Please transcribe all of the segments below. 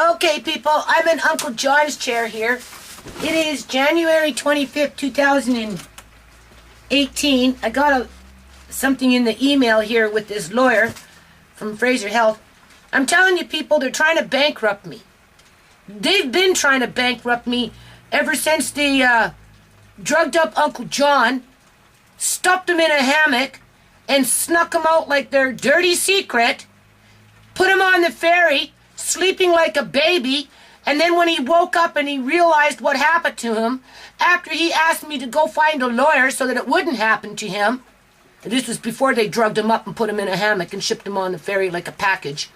Okay, people, I'm in Uncle John's chair here. It is January 25th, 2018. I got something in the email here with this lawyer from Fraser Health. I'm telling you, people, they're trying to bankrupt me. They've been trying to bankrupt me ever since they drugged up Uncle John, stuffed him in a hammock, and snuck him out like their dirty secret, put him on the ferry, sleeping like a baby, and then when he woke up and he realized what happened to him, after he asked me to go find a lawyer so that it wouldn't happen to him, this was before they drugged him up and put him in a hammock and shipped him on the ferry like a package.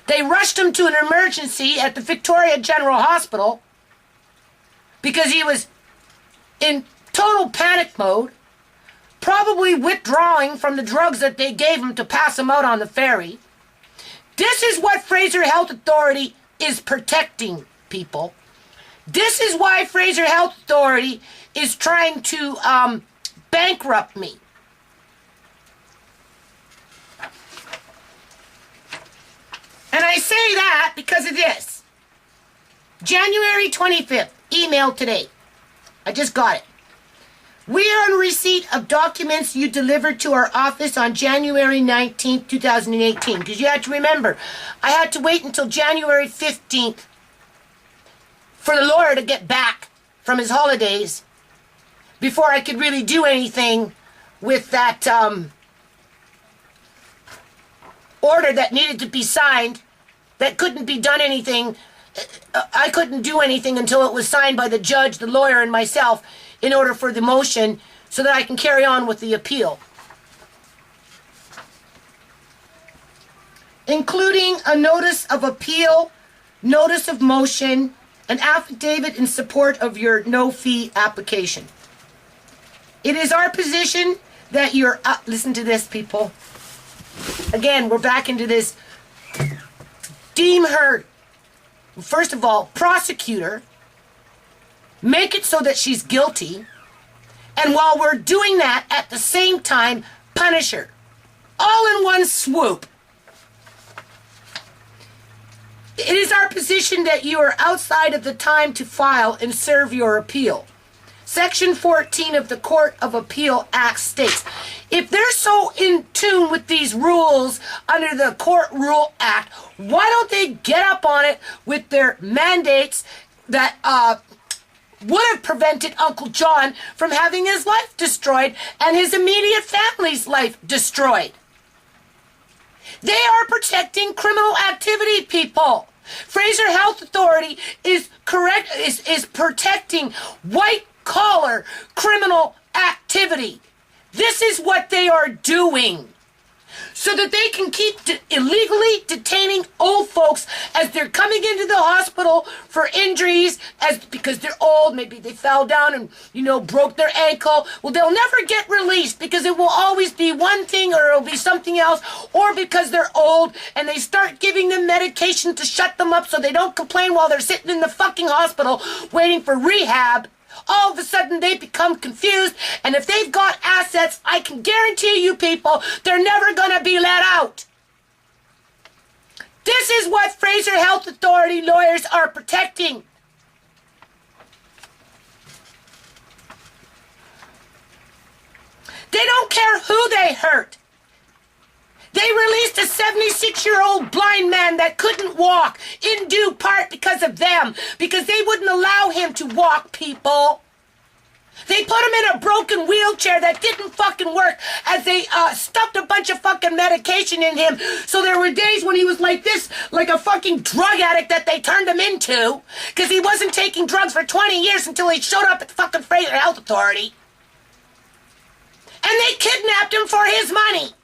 They rushed him to an emergency at the Victoria General Hospital because he was in total panic mode, probably withdrawing from the drugs that they gave him to pass him out on the ferry. This is what Fraser Health Authority is protecting, people. This is why Fraser Health Authority is trying to bankrupt me. And I say that because of this. January 25th, email today. I just got it. We are in receipt of documents you delivered to our office on January 19th, 2018. Because you have to remember, I had to wait until January 15th for the lawyer to get back from his holidays before I could really do anything with that order that needed to be signed that couldn't be done anything. I couldn't do anything until it was signed by the judge, the lawyer, and myself in order for the motion so that I can carry on with the appeal. Including a notice of appeal, notice of motion, an affidavit in support of your no-fee application. It is our position that you're... listen to this, people. Again, we're back into this. Deem her, first of all, prosecutor. Make it so that she's guilty. And while we're doing that, at the same time, punish her. All in one swoop. It is our position that you are outside of the time to file and serve your appeal. Section 14 of the Court of Appeal Act states, if they're so in tune with these rules under the Court Rule Act, why don't they get up on it with their mandates that would have prevented Uncle John from having his life destroyed and his immediate family's life destroyed? They are protecting criminal activity, people. Fraser Health Authority is protecting white-collar criminal activity. This is what they are doing, so that they can keep illegally detaining old folks as they're coming into the hospital for injuries, because they're old. Maybe they fell down and, broke their ankle. Well, they'll never get released because it will always be one thing or it'll be something else, or because they're old and they start giving them medication to shut them up so they don't complain while they're sitting in the fucking hospital waiting for rehab. All of a sudden they become confused, and if they've got assets, I can guarantee you, people, they're never going to be let out. This is what Fraser Health Authority lawyers are protecting. They don't care who they hurt. They released a 76-year-old blind man that couldn't walk, in due part because of them, because they wouldn't allow him to walk, people. They put him in a broken wheelchair that didn't fucking work as they stuffed a bunch of fucking medication in him. So there were days when he was like this, like a fucking drug addict that they turned him into, because he wasn't taking drugs for 20 years until he showed up at the fucking Fraser Health Authority. And they kidnapped him for his money.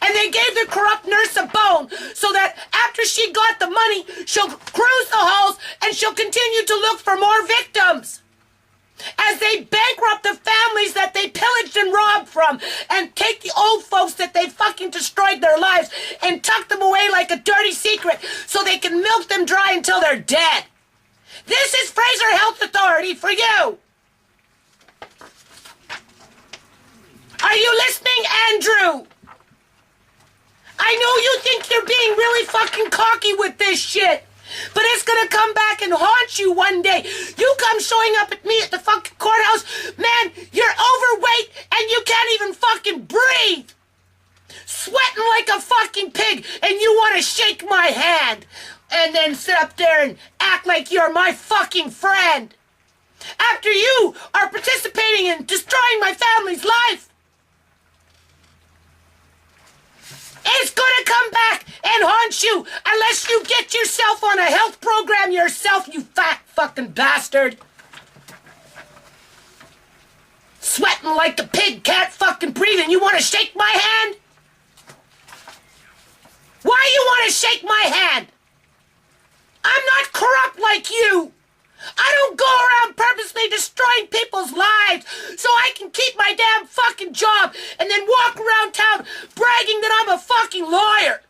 And they gave the corrupt nurse a bone so that after she got the money, she'll cruise the halls and she'll continue to look for more victims. As they bankrupt the families that they pillaged and robbed from, and take the old folks that they fucking destroyed their lives and tuck them away like a dirty secret so they can milk them dry until they're dead. This is Fraser Health Authority for you. Are you listening, Andrew? I know you think you're being really fucking cocky with this shit. But it's gonna come back and haunt you one day. You come showing up at me at the fucking courthouse, man, you're overweight and you can't even fucking breathe. Sweating like a fucking pig, and you want to shake my hand and then sit up there and act like you're my fucking friend. After you are participating in destroying my family's life. It's gonna come back and haunt you unless you get yourself on a health program yourself, you fat fucking bastard. Sweating like a pig, can't fucking breathe, and you want to shake my hand? Why you want to shake my hand? I'm not corrupt like you. I don't go around purposely destroying people's lives so I can keep my damn fucking job and then walk around town bragging that I'm a fucking lawyer.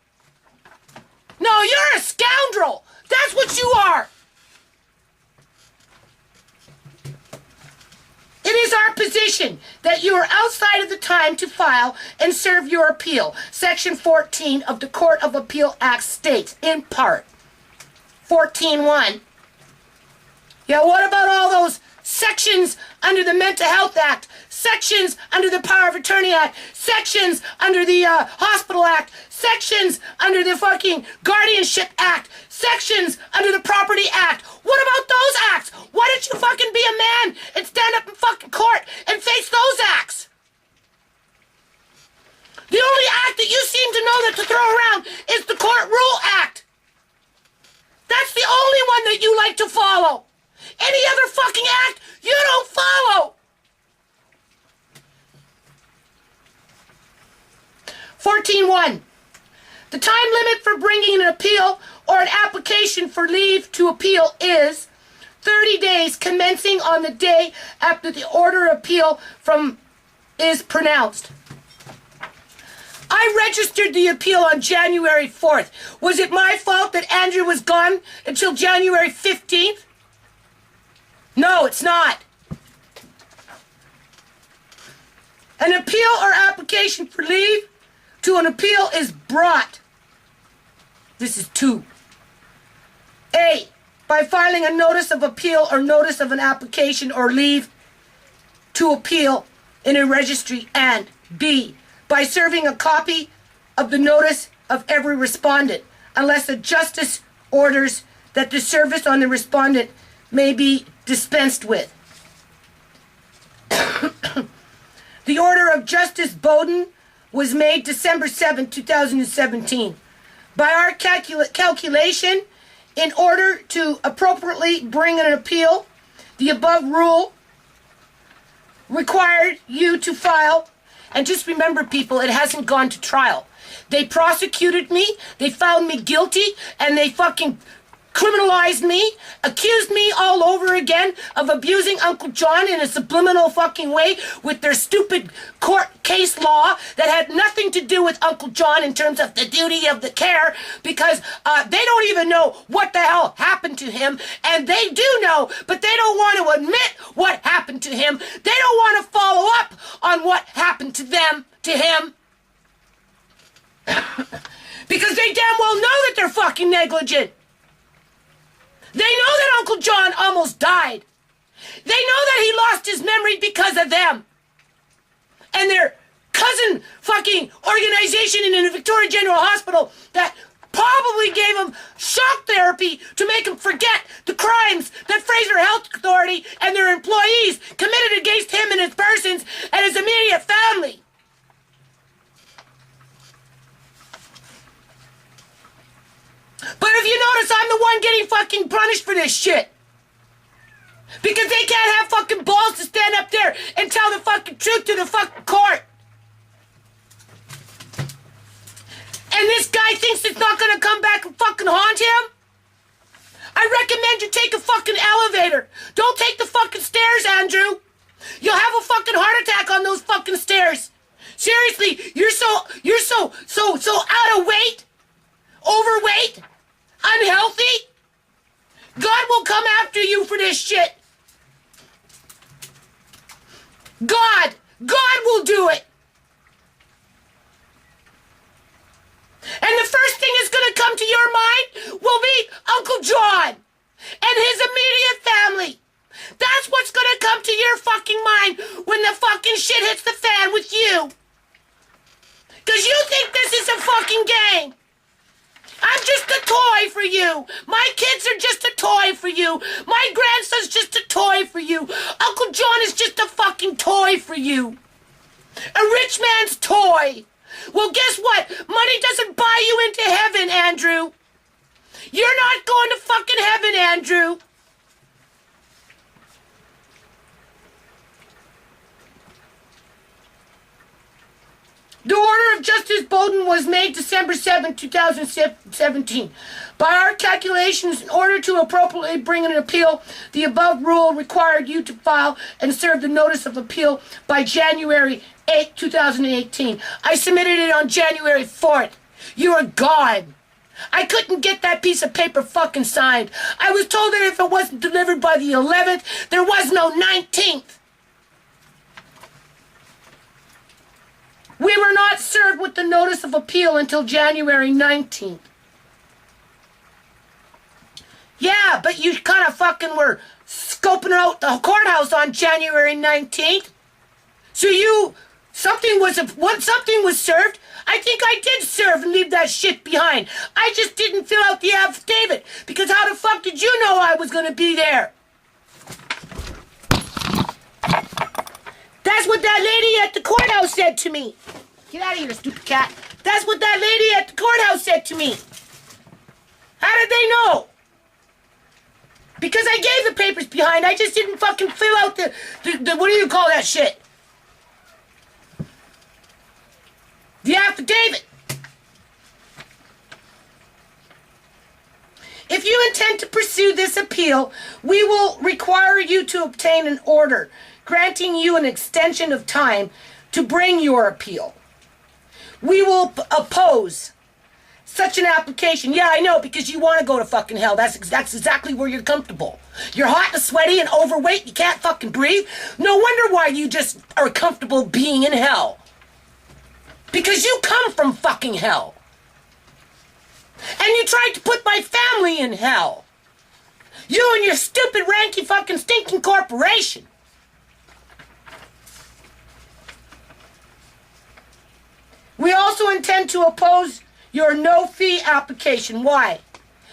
No, you're a scoundrel. That's what you are. It is our position that you are outside of the time to file and serve your appeal. Section 14 of the Court of Appeal Act states, in part, 14.1. Yeah, what about all those sections under the Mental Health Act, sections under the Power of Attorney Act, sections under the Hospital Act, sections under the fucking Guardianship Act, sections under the Property Act? What about those acts? Why don't you fucking be a man and stand up in fucking court and face those acts? The only act that you seem to know that to throw around is the Court Rule Act. That's the only one that you like to follow. Any other fucking act, you don't follow. 14.1. The time limit for bringing an appeal or an application for leave to appeal is 30 days commencing on the day after the order of appeal is pronounced. I registered the appeal on January 4th. Was it my fault that Andrew was gone until January 15th? No, it's not. An appeal or application for leave to an appeal is brought. This is 2. A, by filing a notice of appeal or notice of an application or leave to appeal in a registry, and B, by serving a copy of the notice of every respondent, unless a justice orders that the service on the respondent may be dispensed with. The order of Justice Bowden was made December 7, 2017. By our calculation, in order to appropriately bring an appeal, the above rule required you to file, and just remember, people, it hasn't gone to trial. They prosecuted me, they found me guilty, and they fucking criminalized me, accused me all over again of abusing Uncle John in a subliminal fucking way with their stupid court case law that had nothing to do with Uncle John in terms of the duty of the care, because they don't even know what the hell happened to him, and they do know, but they don't want to admit what happened to him. They don't want to follow up on what happened to him. Because they damn well know that they're fucking negligent. They know that Uncle John almost died. They know that he lost his memory because of them. And their cousin fucking organization in the Victoria General Hospital that probably gave him shock therapy to make him forget the crimes that Fraser Health Authority and their employees committed against him and his persons and his immediate family. But if you notice, I'm the one getting fucking punished for this shit. Because they can't have fucking balls to stand up there and tell the fucking truth to the fucking court. And this guy thinks it's not gonna come back and fucking haunt him? I recommend you take a fucking elevator. Don't take the fucking stairs, Andrew. You'll have a fucking heart attack on those fucking stairs. Seriously, you're so out of weight, overweight, unhealthy. God will come after you for this shit. God will do it. And the first thing that's gonna come to your mind will be Uncle John. fucking mind when the fucking shit hits the fan with you. Because you think this is a fucking game. I'm just a toy for you. My kids are just a toy for you. My grandson's just a toy for you. Uncle John is just a fucking toy for you. A rich man's toy. Well, guess what? Money doesn't buy you into heaven, Andrew. You're not going to fucking heaven, Andrew. The order of Justice Bowden was made December 7, 2017. By our calculations, in order to appropriately bring an appeal, the above rule required you to file and serve the notice of appeal by January 8, 2018. I submitted it on January 4th. You are gone. I couldn't get that piece of paper fucking signed. I was told that if it wasn't delivered by the 11th, there was no 19th. We were not served with the notice of appeal until January 19th. Yeah, but you kind of fucking were scoping out the courthouse on January 19th. So something was served. I think I did serve and leave that shit behind. I just didn't fill out the affidavit because how the fuck did you know I was going to be there? That's what that lady at the courthouse said to me. Get out of here, stupid cat. That's what that lady at the courthouse said to me. How did they know? Because I gave the papers behind. I just didn't fucking fill out the what do you call that shit? The affidavit. If you intend to pursue this appeal, we will require you to obtain an order granting you an extension of time to bring your appeal. We will oppose such an application. Yeah, I know, because you want to go to fucking hell. That's exactly where you're comfortable. You're hot and sweaty and overweight. You can't fucking breathe. No wonder why you just are comfortable being in hell. Because you come from fucking hell. And you tried to put my family in hell. You and your stupid, ranky, fucking, stinking corporation. We also intend to oppose your no-fee application. Why?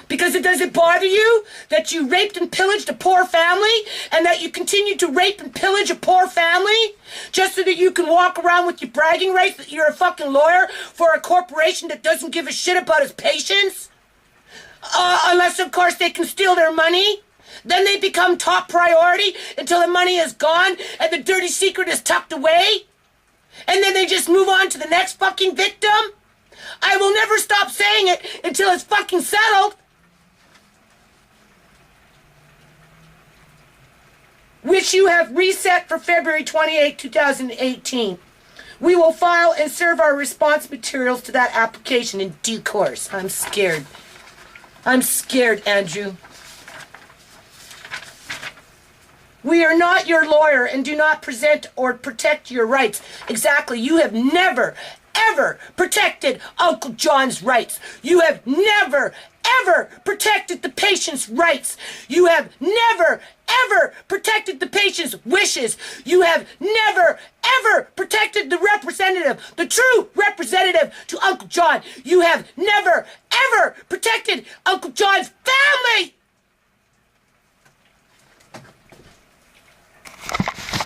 Because does it bother you that you raped and pillaged a poor family and that you continue to rape and pillage a poor family just so that you can walk around with your bragging rights that you're a fucking lawyer for a corporation that doesn't give a shit about its patients? Unless, of course, they can steal their money. Then they become top priority until the money is gone and the dirty secret is tucked away. And then they just move on to the next fucking victim. I will never stop saying it until it's fucking settled. Which you have reset for February 28, 2018. We will file and serve our response materials to that application in due course. I'm scared. I'm scared, Andrew. We are not your lawyer and do not present or protect your rights. Exactly. You have never, ever protected Uncle John's rights. You have never, ever protected the patient's rights. You have never, ever protected the patient's wishes. You have never, ever protected the representative, the true representative to Uncle John. You have never, ever protected Uncle John's family.